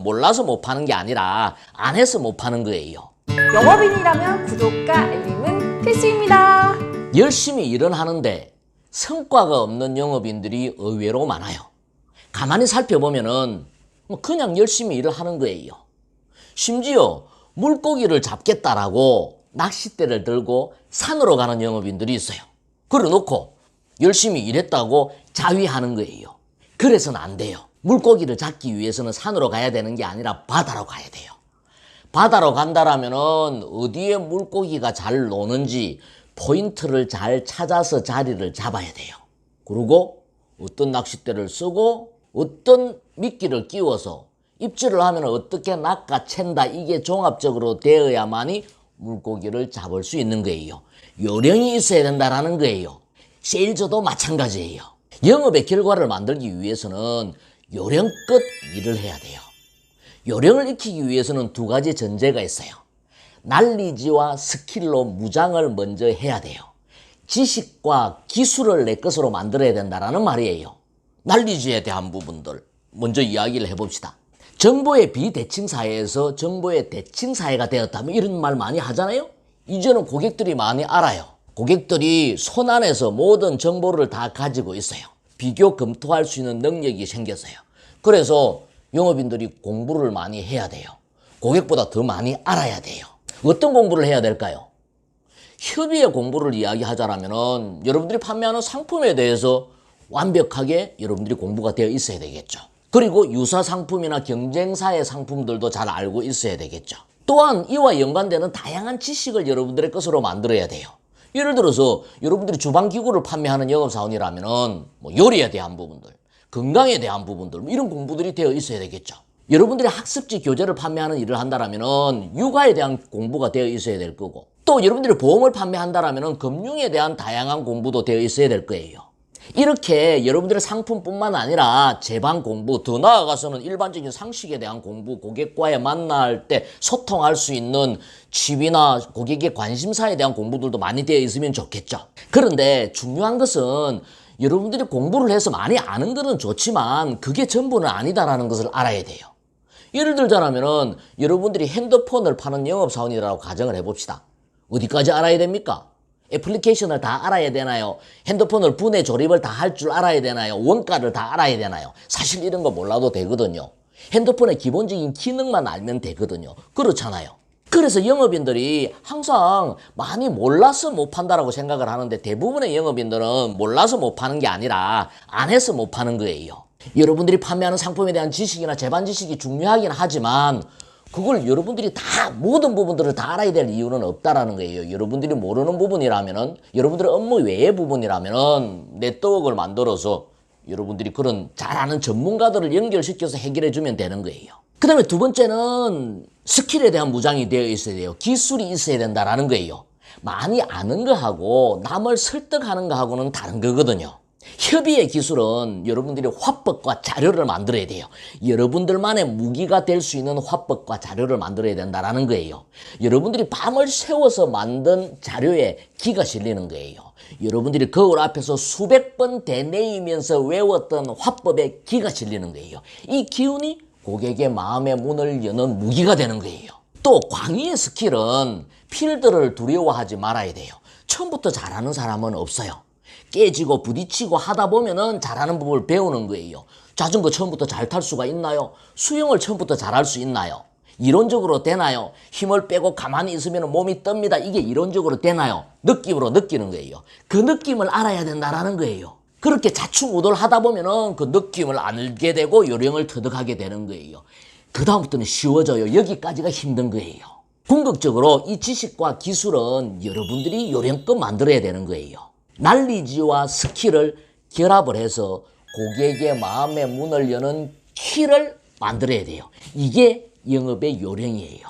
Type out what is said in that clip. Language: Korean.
몰라서 못 파는 게 아니라 안 해서 못 파는 거예요. 영업인이라면 구독과 알림은 필수입니다. 열심히 일은 하는데 성과가 없는 영업인들이 의외로 많아요. 가만히 살펴보면은 그냥 열심히 일을 하는 거예요. 심지어 물고기를 잡겠다라고 낚싯대를 들고 산으로 가는 영업인들이 있어요. 그래 놓고 열심히 일했다고 자위하는 거예요. 그래서는 안 돼요. 물고기를 잡기 위해서는 산으로 가야 되는 게 아니라 바다로 가야 돼요. 바다로 간다라면은 어디에 물고기가 잘 노는지 포인트를 잘 찾아서 자리를 잡아야 돼요. 그리고 어떤 낚싯대를 쓰고 어떤 미끼를 끼워서 입질을 하면 어떻게 낚아챈다, 이게 종합적으로 되어야만이 물고기를 잡을 수 있는 거예요. 요령이 있어야 된다라는 거예요. 세일즈도 마찬가지예요. 영업의 결과를 만들기 위해서는 요령껏 일을 해야 돼요. 요령을 익히기 위해서는 두 가지 전제가 있어요. 난리지와 스킬로 무장을 먼저 해야 돼요. 지식과 기술을 내 것으로 만들어야 된다는 말이에요. 난리지에 대한 부분들 먼저 이야기를 해봅시다. 정보의 비대칭사회에서 정보의 대칭사회가 되었다면 이런 말 많이 하잖아요. 이제는 고객들이 많이 알아요. 고객들이 손안에서 모든 정보를 다 가지고 있어요. 비교 검토할 수 있는 능력이 생겼어요. 그래서 영업인들이 공부를 많이 해야 돼요. 고객보다 더 많이 알아야 돼요. 어떤 공부를 해야 될까요? 협의의 공부를 이야기하자면 여러분들이 판매하는 상품에 대해서 완벽하게 여러분들이 공부가 되어 있어야 되겠죠. 그리고 유사 상품이나 경쟁사의 상품들도 잘 알고 있어야 되겠죠. 또한 이와 연관되는 다양한 지식을 여러분들의 것으로 만들어야 돼요. 예를 들어서 여러분들이 주방기구를 판매하는 영업사원이라면 요리에 대한 부분들, 건강에 대한 부분들, 이런 공부들이 되어 있어야 되겠죠. 여러분들이 학습지 교재를 판매하는 일을 한다면 육아에 대한 공부가 되어 있어야 될 거고, 또 여러분들이 보험을 판매한다면 금융에 대한 다양한 공부도 되어 있어야 될 거예요. 이렇게 여러분들의 상품뿐만 아니라 제방 공부, 더 나아가서는 일반적인 상식에 대한 공부, 고객과의 만날 때 소통할 수 있는 취미나 고객의 관심사에 대한 공부들도 많이 되어 있으면 좋겠죠. 그런데 중요한 것은 여러분들이 공부를 해서 많이 아는 것은 좋지만 그게 전부는 아니다라는 것을 알아야 돼요. 예를 들자면 여러분들이 핸드폰을 파는 영업사원이라고 가정을 해봅시다. 어디까지 알아야 됩니까? 애플리케이션을 다 알아야 되나요? 핸드폰을 분해 조립을 다 할 줄 알아야 되나요? 원가를 다 알아야 되나요? 사실 이런 거 몰라도 되거든요. 핸드폰의 기본적인 기능만 알면 되거든요. 그렇잖아요. 그래서 영업인들이 항상 많이 몰라서 못 판다라고 생각을 하는데, 대부분의 영업인들은 몰라서 못 파는 게 아니라 안 해서 못 파는 거예요. 여러분들이 판매하는 상품에 대한 지식이나 제반 지식이 중요하긴 하지만 그걸 여러분들이 다 모든 부분들을 다 알아야 될 이유는 없다라는 거예요. 여러분들이 모르는 부분이라면은, 여러분들의 업무 외의 부분이라면은 네트워크를 만들어서 여러분들이 그런 잘 아는 전문가들을 연결시켜서 해결해 주면 되는 거예요. 그 다음에 두 번째는 스킬에 대한 무장이 되어 있어야 돼요. 기술이 있어야 된다라는 거예요. 많이 아는 거하고 남을 설득하는 거하고는 다른 거거든요. 협의의 기술은 여러분들이 화법과 자료를 만들어야 돼요. 여러분들만의 무기가 될 수 있는 화법과 자료를 만들어야 된다는 거예요. 여러분들이 밤을 새워서 만든 자료에 기가 실리는 거예요. 여러분들이 거울 앞에서 수백 번 되뇌이면서 외웠던 화법에 기가 실리는 거예요. 이 기운이 고객의 마음의 문을 여는 무기가 되는 거예요. 또 광의의 스킬은 필드를 두려워하지 말아야 돼요. 처음부터 잘하는 사람은 없어요. 깨지고 부딪히고 하다 보면은 잘하는 법을 배우는 거예요. 자전거 처음부터 잘 탈 수가 있나요? 수영을 처음부터 잘할 수 있나요? 이론적으로 되나요? 힘을 빼고 가만히 있으면 몸이 뜹니다. 이게 이론적으로 되나요? 느낌으로 느끼는 거예요. 그 느낌을 알아야 된다는 거예요. 그렇게 자충우돌 하다 보면은 그 느낌을 알게 되고 요령을 터득하게 되는 거예요. 그 다음부터는 쉬워져요. 여기까지가 힘든 거예요. 궁극적으로 이 지식과 기술은 여러분들이 요령껏 만들어야 되는 거예요. 난리지와 스킬을 결합을 해서 고객의 마음의 문을 여는 키를 만들어야 돼요. 이게 영업의 요령이에요.